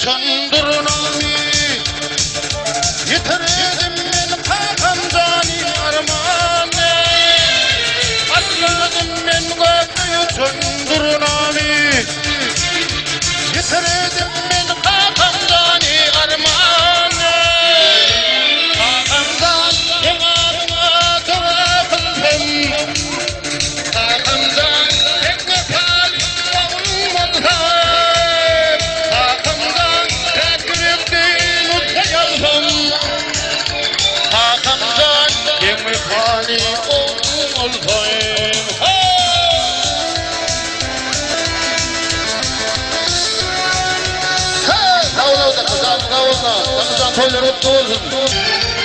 çandırnami Yitiredim men kakam cani armane Atladım men gökyü çandırnami Yitiredim men kakam cani armane Kakamdan yanarıma tarafım Kakamdan ekme kali olmadılar Kakamdan tekrektin utayalım Kakamdan ekme kali olmadılar Sağ olun, sağ olun, sağ olun, toylar mutlu olsun.